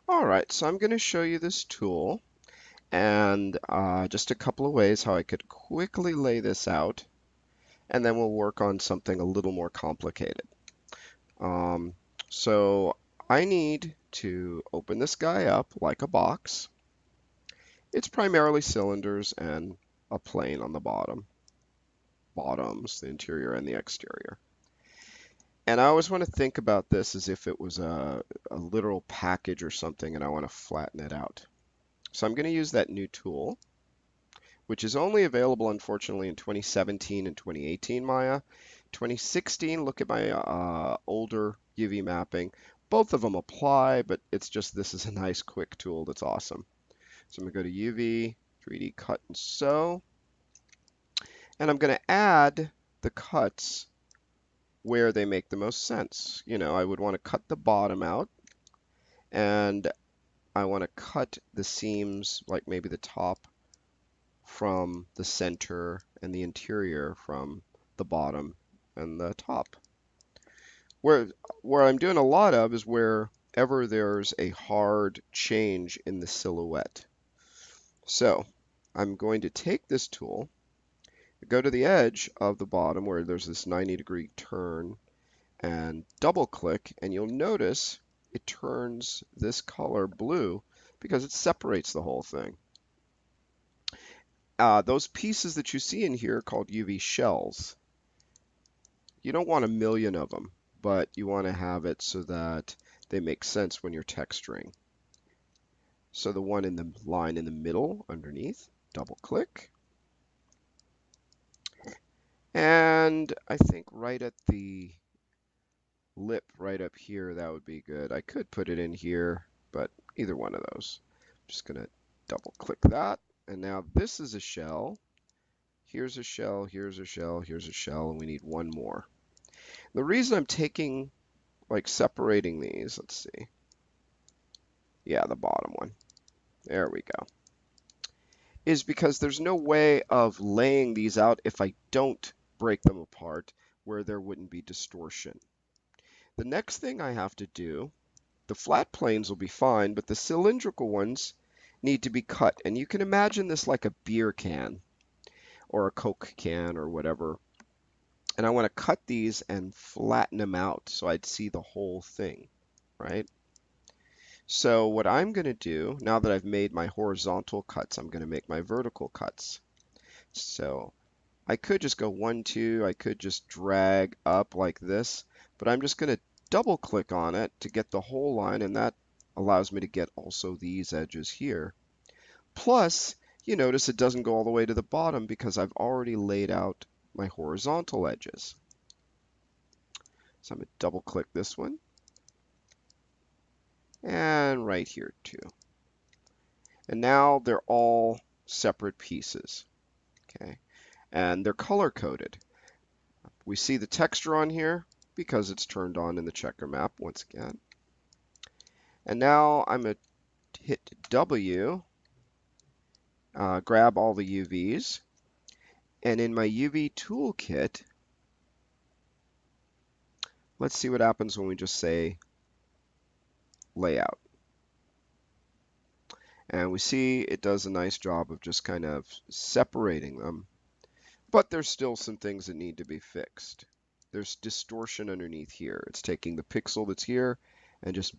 All right, so I'm going to show you this tool and just a couple of ways how I could quickly lay this out, and then we'll work on something a little more complicated. Um, so I need to open this guy up like a box. It's primarily cylinders and a plane on the bottoms, the interior and the exterior. And I always want to think about this as if it was a literal package or something, and I want to flatten it out. So I'm going to use that new tool, which is only available, unfortunately, in 2017 and 2018 Maya. 2016, look at my older UV mapping. Both of them apply, but it's just this is a nice quick tool that's awesome. So I'm going to go to UV, 3D cut and sew, and I'm going to add the cuts where they make the most sense. You know, I would want to cut the bottom out, and I want to cut the seams, like maybe the top from the center and the interior from the bottom and the top. Where I'm doing a lot of is wherever there's a hard change in the silhouette. So I'm going to take this tool, go to the edge of the bottom where there's this 90-degree turn, and double click, and you'll notice it turns this color blue because it separates the whole thing. Those pieces that you see in here are called UV shells. You don't want a million of them, but you want to have it so that they make sense when you're texturing. So the one in the line in the middle underneath, double click. And I think right at the lip right up here, that would be good. I could put it in here, but either one of those. I'm just going to double click that. And now this is a shell. Here's a shell, here's a shell, here's a shell, and we need one more. The reason I'm taking, like separating these, let's see. Yeah, the bottom one. There we go. Is because there's no way of laying these out if I don't break them apart where there wouldn't be distortion. The next thing I have to do, the flat planes will be fine, but the cylindrical ones need to be cut. And you can imagine this like a beer can or a Coke can or whatever. And I want to cut these and flatten them out so I'd see the whole thing, right? So what I'm going to do, now that I've made my horizontal cuts, I'm going to make my vertical cuts. So I could just go 1, 2, I could just drag up like this, but I'm just going to double click on it to get the whole line, and that allows me to get also these edges here. Plus, you notice it doesn't go all the way to the bottom because I've already laid out my horizontal edges. So I'm going to double click this one, and right here too. And now they're all separate pieces, okay? And they're color coded. We see the texture on here because it's turned on in the checker map once again. And now I'm going to hit W, grab all the UVs, and in my UV toolkit, let's see what happens when we just say layout. And we see it does a nice job of just kind of separating them, but there's still some things that need to be fixed. There's distortion underneath here. It's taking the pixel that's here and just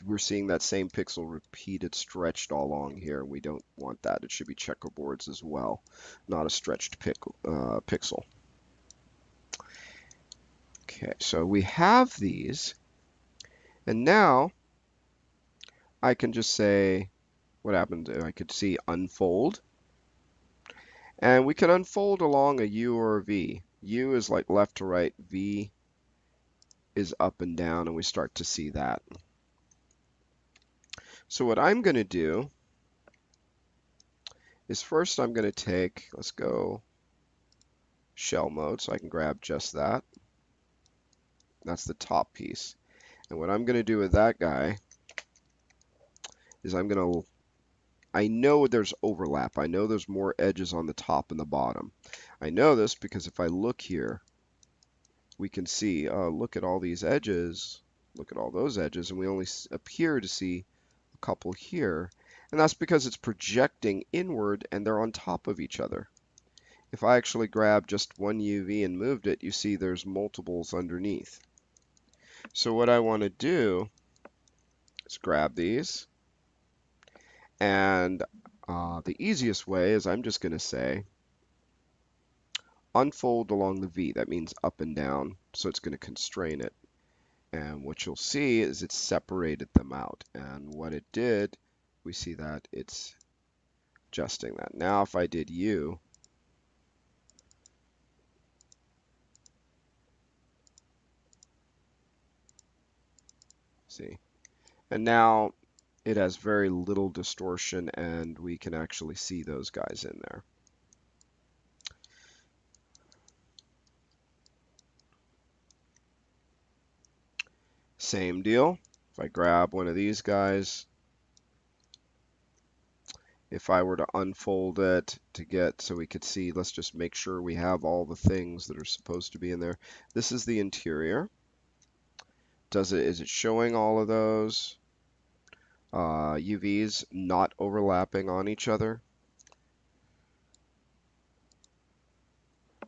we're seeing that same pixel repeated, stretched all along here. We don't want that. It should be checkerboards as well, not a stretched pixel. Okay, so we have these, and now I can just say what happens. I could see unfold, and we can unfold along a U or a V. U is like left to right, V is up and down, and we start to see that. So what I'm going to do is first I'm going to take, let's go shell mode so I can grab just that. That's the top piece. And what I'm going to do with that guy is I know there's overlap. I know there's more edges on the top and the bottom. I know this because if I look here, we can see, look at all these edges, look at all those edges, and we only appear to see couple here, and that's because it's projecting inward and they're on top of each other. If I actually grab just one UV and moved it, you see there's multiples underneath. So what I want to do is grab these, and the easiest way is I'm just going to say unfold along the V. That means up and down, so it's going to constrain it. And what you'll see is it separated them out. And what it did, we see that it's adjusting that. Now if I did U, see, and now it has very little distortion and we can actually see those guys in there. Same deal. If I grab one of these guys, if I were to unfold it to get so we could see, let's just make sure we have all the things that are supposed to be in there. This is the interior. Is it showing all of those UVs not overlapping on each other?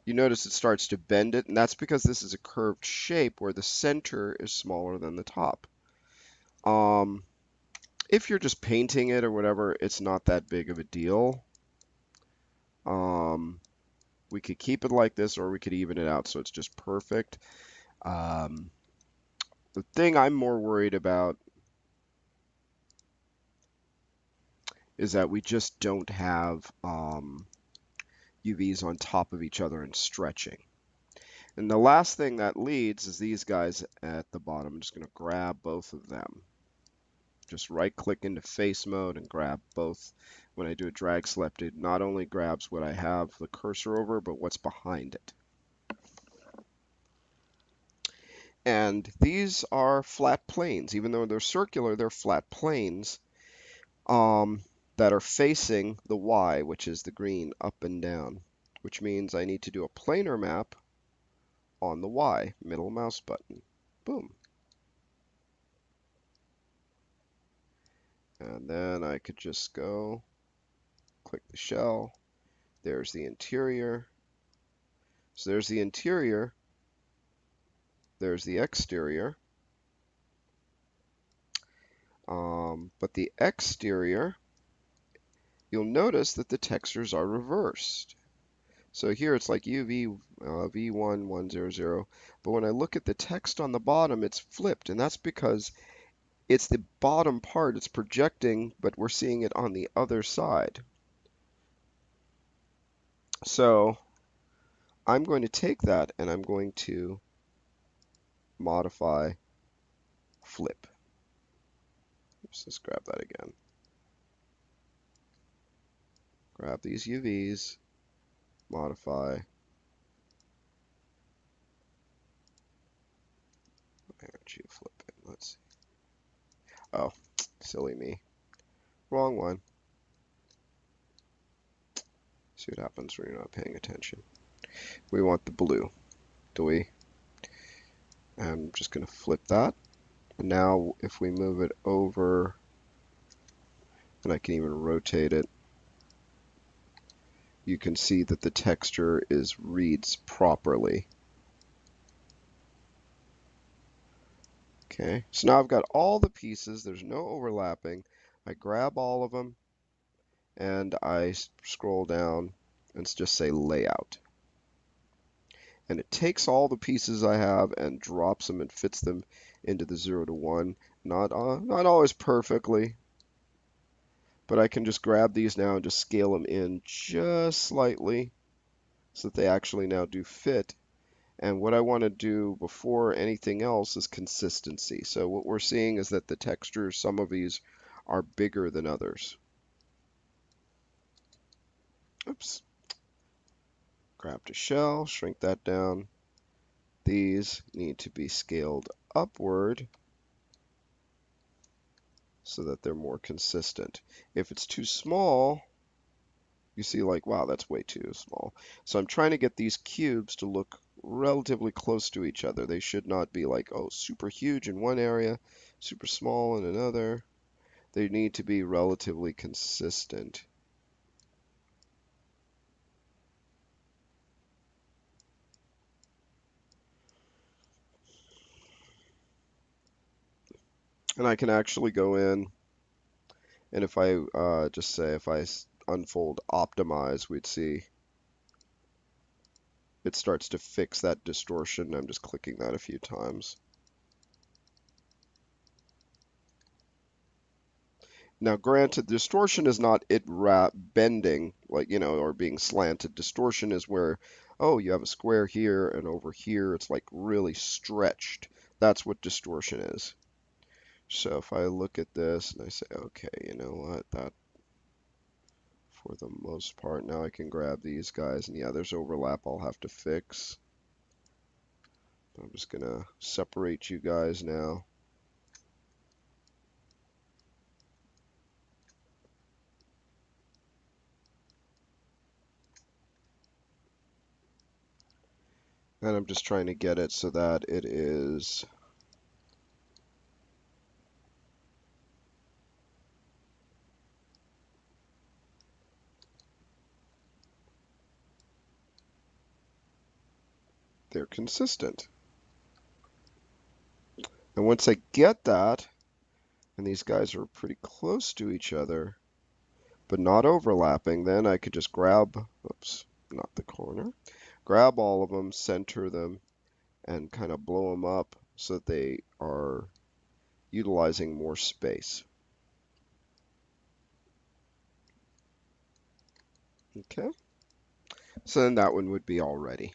You notice it starts to bend it, and that's because this is a curved shape where the center is smaller than the top. If you're just painting it or whatever, it's not that big of a deal. We could keep it like this, or we could even it out so it's just perfect. The thing I'm more worried about is that we just don't have UVs on top of each other and stretching. And the last thing that leads is these guys at the bottom. I'm just going to grab both of them. Just right click into face mode and grab both. When I do a drag select, it not only grabs what I have the cursor over, but what's behind it. And these are flat planes. Even though they're circular, they're flat planes that are facing the Y, which is the green, up and down, which means I need to do a planar map on the Y, middle mouse button. Boom. And then I could just go, click the shell. There's the interior. So there's the interior. There's the exterior. But the exterior, you'll notice that the textures are reversed. So here it's like UV V1100, but when I look at the text on the bottom, it's flipped, and that's because it's the bottom part, it's projecting, but we're seeing it on the other side. So I'm going to take that and I'm going to modify flip. Let's grab that again. Grab these UVs, modify. Why aren't you flipping? Let's see. Oh, silly me. Wrong one. See what happens when you're not paying attention. We want the blue, do we? I'm just going to flip that. And now if we move it over, and I can even rotate it, you can see that the texture reads properly. Okay, so now I've got all the pieces, there's no overlapping. I grab all of them and I scroll down and just say layout. And it takes all the pieces I have and drops them and fits them into the 0 to 1. Not always perfectly, but I can just grab these now and just scale them in just slightly so that they actually now do fit. And what I want to do before anything else is consistency. So what we're seeing is that the textures, some of these are bigger than others. Oops. Grab the shell, shrink that down. These need to be scaled upward so that they're more consistent. If it's too small, you see like, wow, that's way too small. So I'm trying to get these cubes to look relatively close to each other. They should not be like, oh, super huge in one area, super small in another. They need to be relatively consistent. And I can actually go in, and if I just say if I unfold optimize, we'd see it starts to fix that distortion. I'm just clicking that a few times. Now, granted, distortion is not it bending, like, or being slanted. Distortion is where, oh, you have a square here and over here, it's like really stretched. That's what distortion is. So if I look at this and I say, okay, you know what, that for the most part, now I can grab these guys, and yeah, there's overlap I'll have to fix. I'm just gonna separate you guys now. And I'm just trying to get it so that it is they're consistent. And once I get that, and these guys are pretty close to each other, but not overlapping, then I could just grab, oops, not the corner, grab all of them, center them, and kind of blow them up so that they are utilizing more space. Okay, so then that one would be all ready.